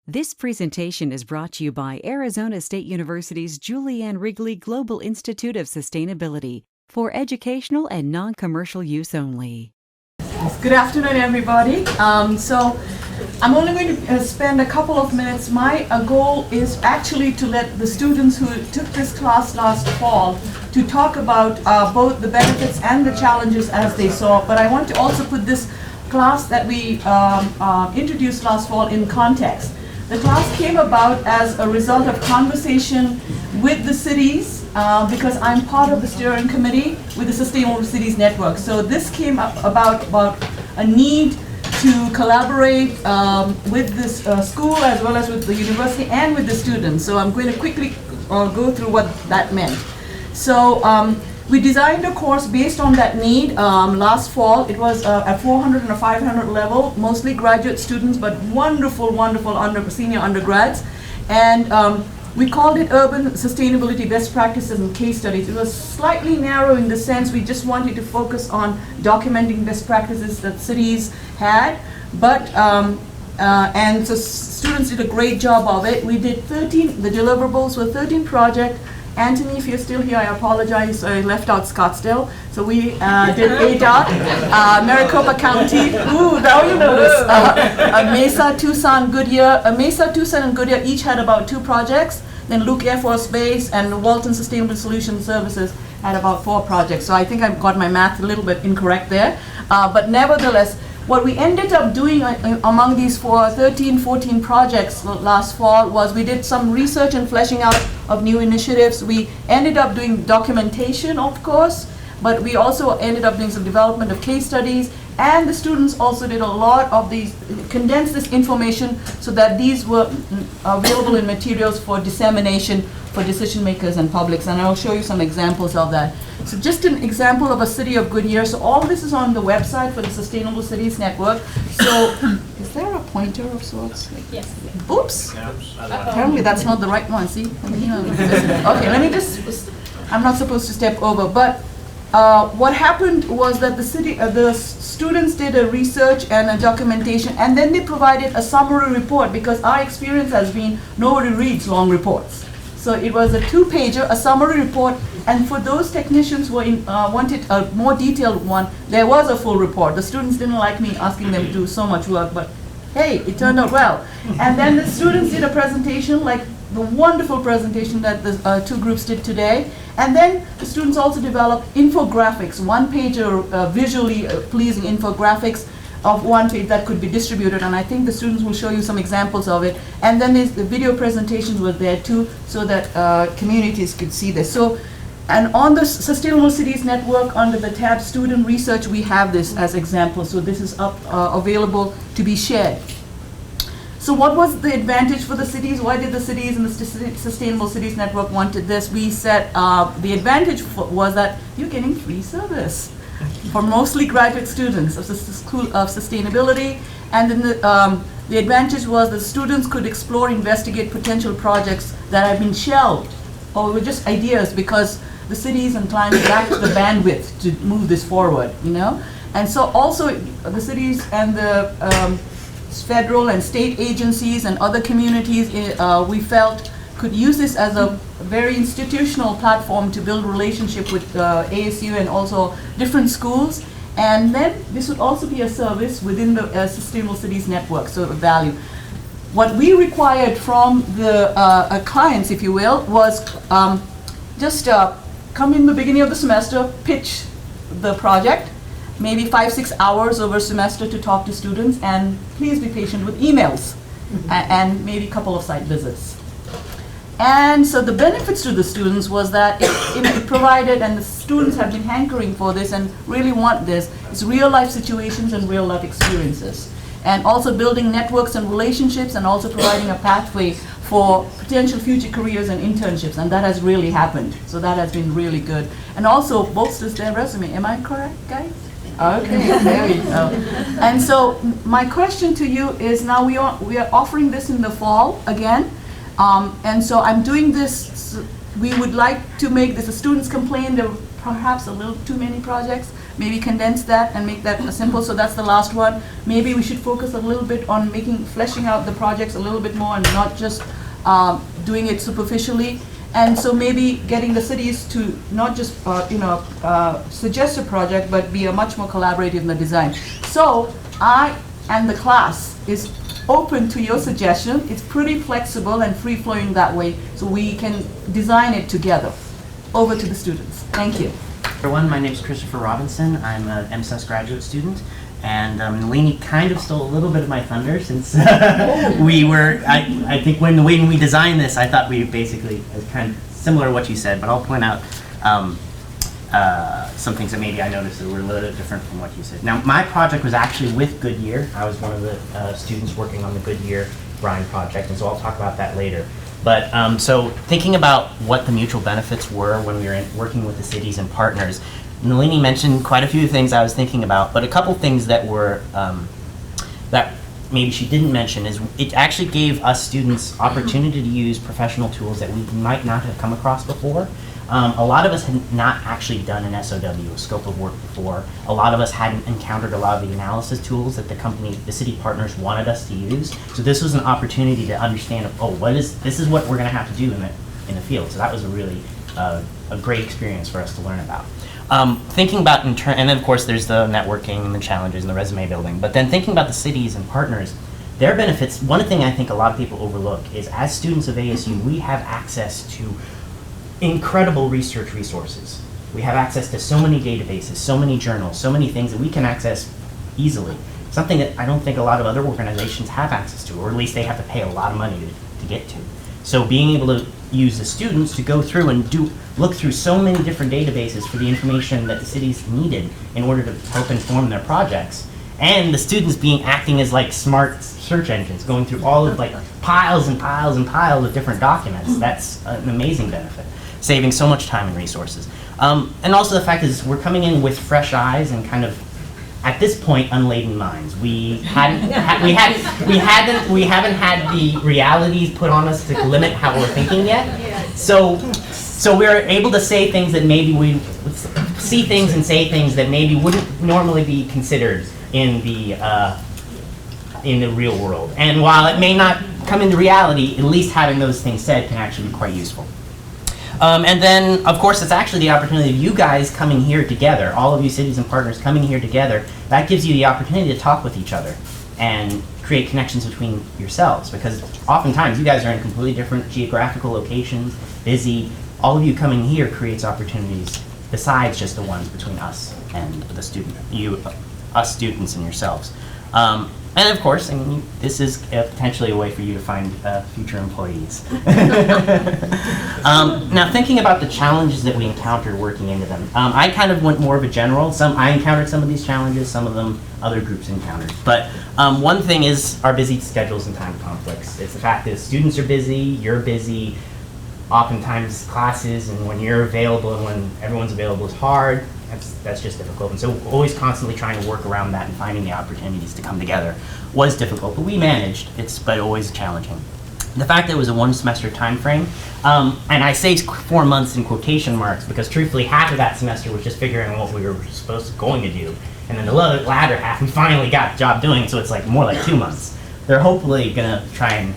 This presentation is brought to you by Arizona State University's Julianne Wrigley Global Institute of Sustainability for educational and non-commercial use only. Good afternoon, everybody. So I'm only going to spend a couple of minutes. My goal is actually to let the students who took this class last fall to talk about both the benefits and the challenges as they saw. But I want to also put this class that we introduced last fall in context. The class came about as a result of conversation with the cities because I'm part of the steering committee with the Sustainable Cities Network. So this came up about a need to collaborate with this school as well as with the university and with the students. So I'm going to quickly go through what that meant. So we designed a course based on that need last fall. It was at 400 and a 500 level, mostly graduate students, but wonderful senior undergrads. And we called it Urban Sustainability Best Practices and Case Studies. It was slightly narrow in the sense we just wanted to focus on documenting best practices that cities had. But and so students did a great job of it. We did 13, the deliverables were 13 projects. Anthony, if you're still here, I apologize, I left out Scottsdale. So we did ADOT, Maricopa County, ooh, now you know this, Mesa, Tucson, Goodyear. Mesa, Tucson, and Goodyear each had about 2 projects. Then Luke Air Force Base and Walton Sustainable Solutions Services had about 4 projects. So I think I've got my math a little bit incorrect there. But nevertheless, what we ended up doing among these 13, 14 projects last fall was we did some research and fleshing out of new initiatives. We ended up doing documentation, of course, but we also ended up doing some development of case studies, and the students also did a lot of these, condensed this information so that these were available in materials for dissemination for decision makers and publics, and I'll show you some examples of that. So just an example of a city of Goodyear. So all this is on the website for the Sustainable Cities Network. So is there a pointer of sorts? Yes. Oops. Apparently that's not the right one. See? Okay, let me just, I'm not supposed to step over, but what happened was that the students did a research and a documentation, and then they provided a summary report because our experience has been nobody reads long reports. So it was a 2-pager, a summary report, and for those technicians who wanted a more detailed one, there was a full report. The students didn't like me asking them to do so much work, but hey, it turned out well. And then the students did a presentation, like the wonderful presentation that the 2 groups did today. And then the students also developed infographics, 1-pager visually pleasing infographics of 1 page that could be distributed, and I think the students will show you some examples of it. And then the video presentations were there too, so that communities could see this. So, and on the Sustainable Cities Network, under the tab Student Research, we have this as examples. So this is up available to be shared. So what was the advantage for the cities? Why did the cities and the Sustainable Cities Network wanted this? We said the advantage was that you're getting free service for mostly graduate students of the School of Sustainability. And then the advantage was the students could explore, investigate potential projects that have been shelved or were just ideas because the cities and clients lacked the bandwidth to move this forward, you know? And so also the cities and the federal and state agencies and other communities we felt could use this as a very institutional platform to build relationship with ASU and also different schools. And then this would also be a service within the Sustainable Cities Network, so value. What we required from the clients, if you will, was just come in the beginning of the semester, pitch the project, maybe 5-6 hours over semester to talk to students, and please be patient with emails and maybe a couple of site visits. And so the benefits to the students was that it provided, and the students have been hankering for this and really want this, it's real life situations and real life experiences. And also building networks and relationships, and also providing a pathway for potential future careers and internships, and that has really happened. So that has been really good. And also bolsters their resume. Am I correct, guys? Okay, there you go. And so my question to you is, now we are offering this in the fall again. And so I'm doing this, we would like to make this, the students complain, they're perhaps a little too many projects. Maybe condense that and make that simple. So that's the last one. Maybe we should focus a little bit on fleshing out the projects a little bit more and not just doing it superficially. And so maybe getting the cities to not just suggest a project, but be a much more collaborative in the design. So I and the class is open to your suggestion. It's pretty flexible and free-flowing that way, so we can design it together. Over to the students. Thank you. Everyone, my name is Christopher Robinson. I'm an MSS graduate student, and Nalini kind of stole a little bit of my thunder since I think when we designed this, I thought we basically, it's kind of similar to what you said, but I'll point out some things that maybe I noticed that were a little bit different from what you said. Now, my project was actually with Goodyear. I was one of the students working on the Goodyear brine project, and so I'll talk about that later. But so thinking about what the mutual benefits were when we were working with the cities and partners, Nalini mentioned quite a few things I was thinking about, but a couple things that were that maybe she didn't mention is it actually gave us students opportunity to use professional tools that we might not have come across before. A lot of us had not actually done an SOW, a scope of work, before. A lot of us hadn't encountered a lot of the analysis tools that the city partners wanted us to use. So this was an opportunity to understand, this is what we're going to have to do in the field. So that was a really a great experience for us to learn about. Thinking about and then of course there's the networking and the challenges and the resume building. But then thinking about the cities and partners, their benefits. One thing I think a lot of people overlook is as students of ASU, we have access to incredible research resources. We have access to so many databases, so many journals, so many things that we can access easily. Something that I don't think a lot of other organizations have access to, or at least they have to pay a lot of money to get to. So being able to use the students to go through and look through so many different databases for the information that the cities needed in order to help inform their projects, and the students acting as like smart search engines, going through all of like piles and piles and piles of different documents. That's an amazing benefit, saving so much time and resources. And also the fact is we're coming in with fresh eyes and kind of, at this point, unladen minds. We haven't had the realities put on us to limit how we're thinking yet. So we're able to say things that maybe we see things and say things that maybe wouldn't normally be considered in the real world. And while it may not come into reality, at least having those things said can actually be quite useful. And then, of course, it's actually the opportunity of you guys coming here together, all of you cities and partners coming here together. That gives you the opportunity to talk with each other and create connections between yourselves, because oftentimes you guys are in completely different geographical locations, busy. All of you coming here creates opportunities besides just the ones between us and the us students and yourselves. And of course, this is potentially a way for you to find future employees. Now, thinking about the challenges that we encountered working into them, I kind of went more of a general. I encountered some of these challenges, some of them other groups encountered. But one thing is our busy schedules and time conflicts. It's the fact that students are busy, you're busy, oftentimes classes, and when you're available and when everyone's available is hard. That's just difficult. And so always constantly trying to work around that and finding the opportunities to come together was difficult, but we managed. But always challenging. The fact that it was a 1 semester time frame, and I say 4 months in quotation marks because truthfully half of that semester was just figuring out what we were going to do. And then the latter half, we finally got the job doing, so it's like more like 2 months. They're hopefully gonna try and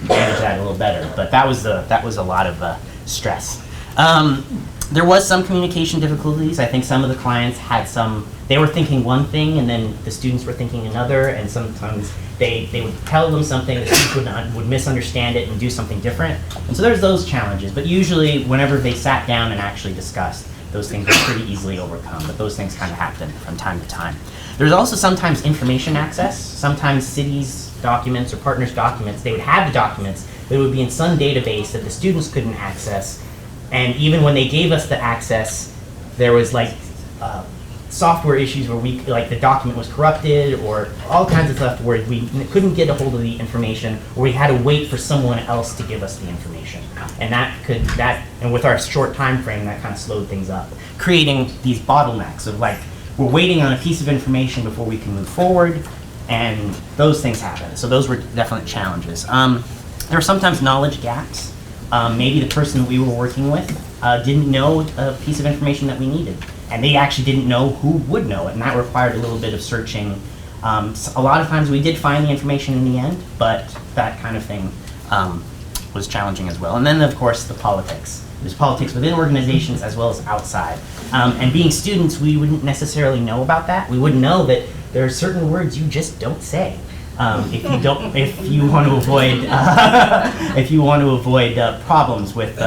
manage that a little better, but that was a lot of stress. There was some communication difficulties. I think some of the clients they were thinking one thing and then the students were thinking another, and sometimes they would tell them something, the students would misunderstand it and do something different. And so there's those challenges, but usually whenever they sat down and actually discussed, those things were pretty easily overcome, but those things kind of happen from time to time. There's also sometimes information access. Sometimes cities' documents or partners' documents, they would have the documents, but it would be in some database that the students couldn't access. And even when they gave us the access, there was like software issues where the document was corrupted or all kinds of stuff where we couldn't get a hold of the information, or we had to wait for someone else to give us the information. And and with our short time frame, that kind of slowed things up, creating these bottlenecks of like, we're waiting on a piece of information before we can move forward, and those things happen. So those were definite challenges. There were sometimes knowledge gaps. Maybe the person we were working with didn't know a piece of information that we needed. And they actually didn't know who would know it, and that required a little bit of searching. A lot of times we did find the information in the end, but that kind of thing was challenging as well. And then, of course, the politics. There's politics within organizations as well as outside. And being students, we wouldn't necessarily know about that. We wouldn't know that there are certain words you just don't say. If you want to avoid problems with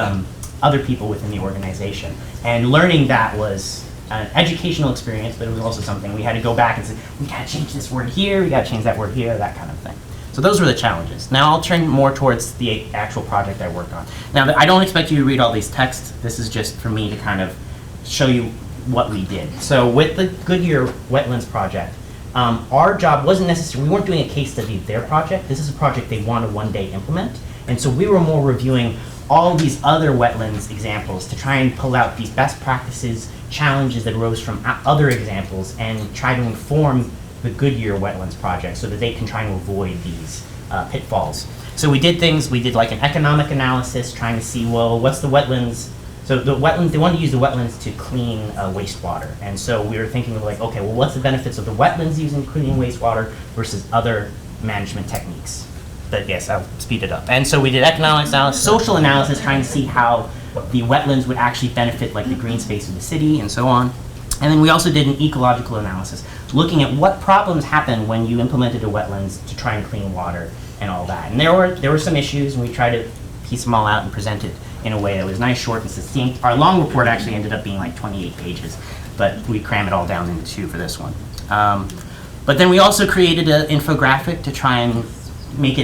other people within the organization. And learning that was an educational experience, but it was also something we had to go back and say, we gotta change this word here, we gotta change that word here, that kind of thing. So those were the challenges. Now I'll turn more towards the actual project I worked on. Now I don't expect you to read all these texts. This is just for me to kind of show you what we did. So with the Goodyear Wetlands project, our job wasn't necessarily, we weren't doing a case study of their project. This is a project they want to one day implement. And so we were more reviewing all these other wetlands examples to try and pull out these best practices, challenges that arose from other examples, and try to inform the Goodyear Wetlands project so that they can try to avoid these pitfalls. So we did things, we did like an economic analysis trying to see, well, what's the wetlands? So the wetlands, they wanted to use the wetlands to clean wastewater. And so we were thinking of like, okay, well, what's the benefits of the wetlands using cleaning wastewater versus other management techniques? But yes, I'll speed it up. And so we did economic analysis, social analysis, trying to see how the wetlands would actually benefit like the green space of the city and so on. And then we also did an ecological analysis, looking at what problems happen when you implemented a wetlands to try and clean water and all that. And there were some issues, and we tried to piece them all out and present it in a way that was nice, short, and succinct. Our long report actually ended up being like 28 pages, but we cram it all down into 2 for this one. But then we also created an infographic to try and make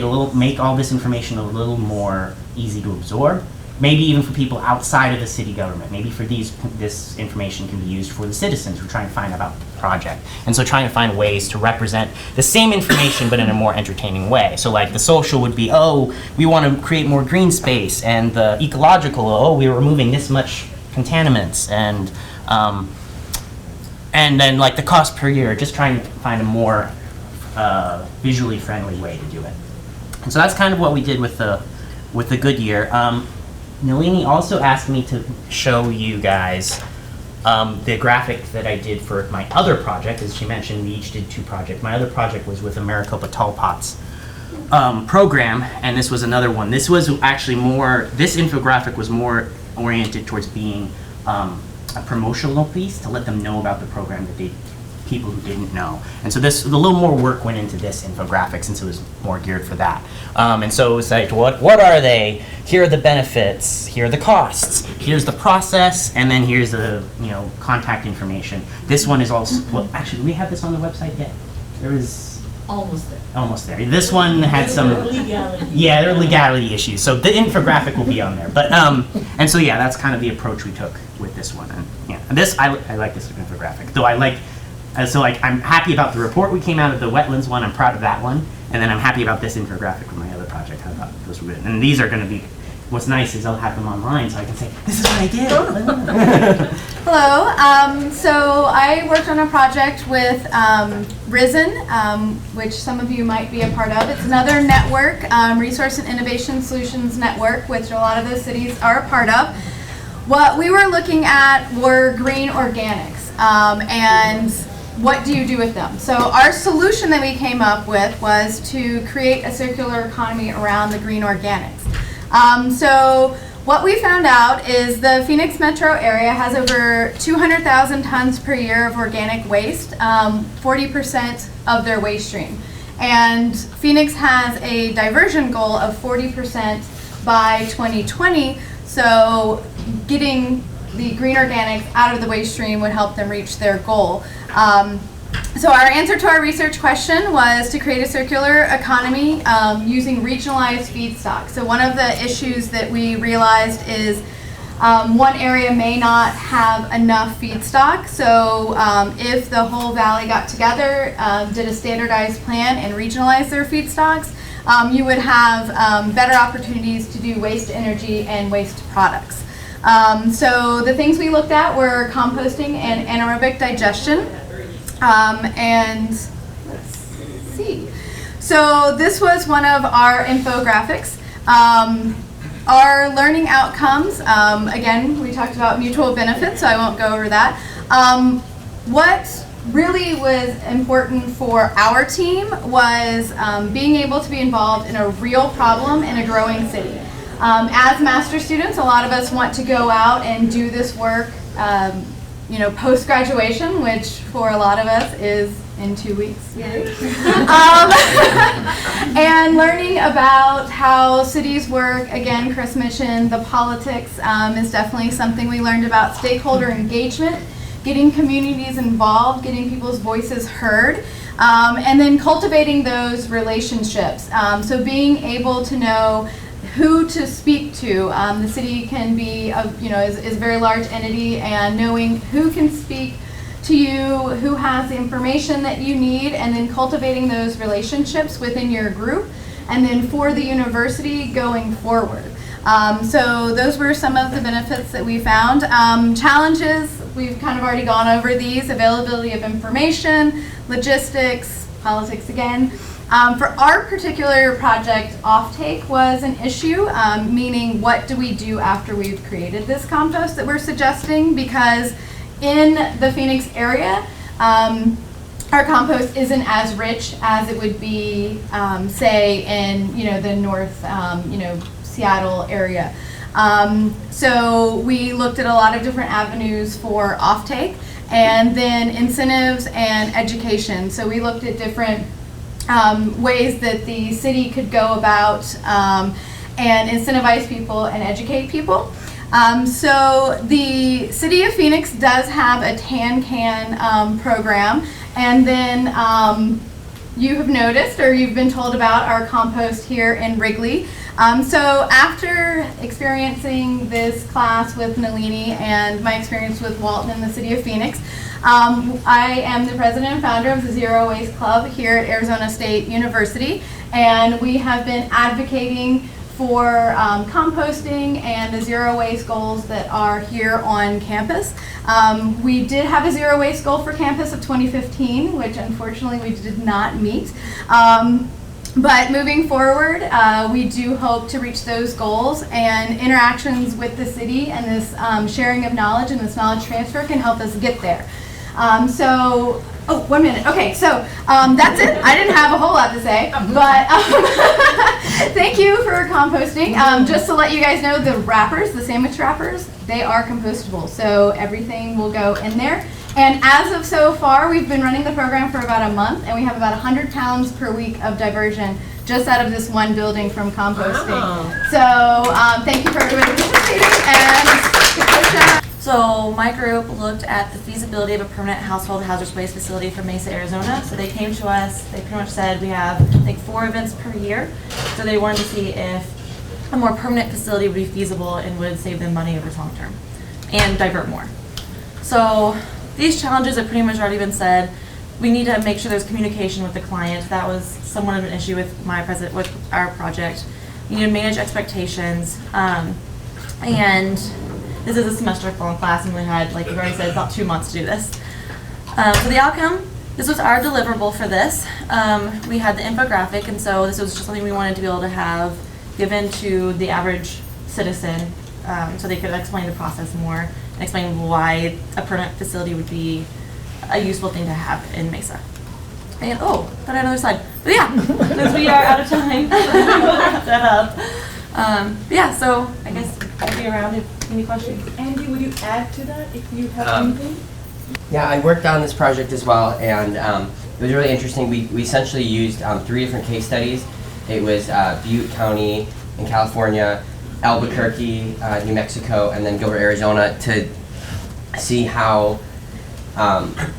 all this information a little more easy to absorb. Maybe even for people outside of the city government. Maybe for this information can be used for the citizens who are trying to find about the project. And so trying to find ways to represent the same information but in a more entertaining way. So like the social would be, oh, we want to create more green space, and the ecological, oh, we're removing this much contaminants, and then like the cost per year, just trying to find a more visually friendly way to do it. And so that's kind of what we did with the Goodyear. Nalini also asked me to show you guys the graphic that I did for my other project. As she mentioned, we each did 2 projects. My other project was with the Maricopa Tall Pots program, and this was another one. This was actually this infographic was more oriented towards being a promotional piece to let them know about the program that people who didn't know. And so a little more work went into this infographic since it was more geared for that. And so it was like, what are they? Here are the benefits, here are the costs, here's the process, and then here's the contact information. This one is also, well, actually, do we have this on the website yet? There is almost there. Almost there. This one had some legality. Yeah, there are legality issues. So the infographic will be on there. But and so yeah, that's kind of the approach we took with this one. And yeah, and this I like this infographic. Though I'm happy about the report we came out of the wetlands one. I'm proud of that one, and then I'm happy about this infographic with my other project. I thought those were good, and these are going to be. What's nice is I'll have them online, so I can say this is what I did. Hello. So I worked on a project with Risen, which some of you might be a part of. It's another network, Resource and Innovation Solutions Network, which a lot of those cities are a part of. What we were looking at were green organics, and what do you do with them? So our solution that we came up with was to create a circular economy around the green organics. So what we found out is the Phoenix metro area has over 200,000 tons per year of organic waste, 40% of their waste stream. And Phoenix has a diversion goal of 40% by 2020, so getting the green organics out of the waste stream would help them reach their goal. So our answer to our research question was to create a circular economy using regionalized feedstock. So one of the issues that we realized is one area may not have enough feedstock. So if the whole valley got together, did a standardized plan and regionalized their feedstocks, you would have better opportunities to do waste energy and waste products. So the things we looked at were composting and anaerobic digestion. And let's see. So this was one of our infographics. our learning outcomes, again, we talked about mutual benefits, so I won't go over that. What really was important for our team was being able to be involved in a real problem in a growing city. As master students, a lot of us want to go out and do this work, post-graduation, which for a lot of us is in 2 weeks. And learning about how cities work, again, Chris mentioned the politics is definitely something we learned about. Stakeholder engagement, getting communities involved, getting people's voices heard, and then cultivating those relationships. So being able to know who to speak to. The city can be, is a very large entity, and knowing who can speak to you, who has the information that you need, and then cultivating those relationships within your group, and then for the university going forward. So those were some of the benefits that we found. Challenges, we've kind of already gone over these: availability of information, logistics, politics again. For our particular project, offtake was an issue, meaning what do we do after we've created this compost that we're suggesting? Because in the Phoenix area, our compost isn't as rich as it would be, say, in the North, Seattle area. So we looked at a lot of different avenues for offtake, and then incentives and education. So we looked at different ways that the city could go about and incentivize people and educate people. So the City of Phoenix does have a tan can program, and then you have noticed, or you've been told about, our compost here in Wrigley. So after experiencing this class with Nalini and my experience with Walton and the City of Phoenix, I am the president and founder of the Zero Waste Club here at Arizona State University, and we have been advocating for composting and the zero waste goals that are here on campus. We did have a zero waste goal for campus of 2015, which unfortunately we did not meet. But moving forward, we do hope to reach those goals, and interactions with the city and this sharing of knowledge and this knowledge transfer can help us get there. Oh, 1 minute. Okay, so that's it. I didn't have a whole lot to say, but thank you for composting. Just to let you guys know, the wrappers, the sandwich wrappers, they are compostable, so everything will go in there. And as of so far, we've been running the program for about a month, and we have about 100 pounds per week of diversion just out of this one building from composting. Wow. So thank you for everybody participating, and so my group looked at the feasibility of a permanent household hazardous waste facility for Mesa, Arizona. So they came to us, they pretty much said we have, I think, 4 events per year. So they wanted to see if a more permanent facility would be feasible and would save them money over long term and divert more. So these challenges have pretty much already been said. We need to make sure there's communication with the client. That was somewhat of an issue with with our project. We need to manage expectations, and this is a semester-long class, and we had, like we've already said, about 2 months to do this. So the outcome, this was our deliverable for this. We had the infographic, and so this was just something we wanted to be able to have given to the average citizen, so they could explain the process more and explain why a permanent facility would be a useful thing to have in Mesa. And got another slide. But yeah, since we are out of time, we'll wrap that up. But yeah, so I guess I'll be around if any questions. Andy, would you add to that if you have anything? Yeah, I worked on this project as well, and it was really interesting. We essentially used 3 different case studies. It was Butte County in California, Albuquerque, New Mexico, and then Gilbert, Arizona, to see how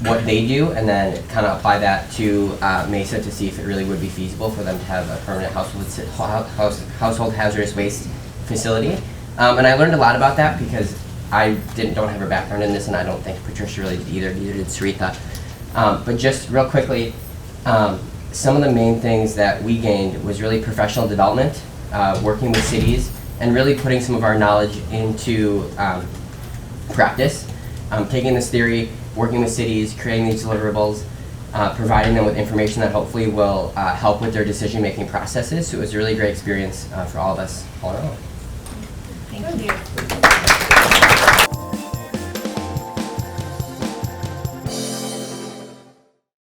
what they do, and then kind of apply that to Mesa to see if it really would be feasible for them to have a permanent household hazardous waste facility. And I learned a lot about that because I don't have a background in this, and I don't think Patricia really did either. Neither did Sarita. But just real quickly, some of the main things that we gained was really professional development, working with cities, and really putting some of our knowledge into practice, taking this theory, working with cities, creating these deliverables, providing them with information that hopefully will help with their decision-making processes. So it was a really great experience for all of us all in all. Thank you.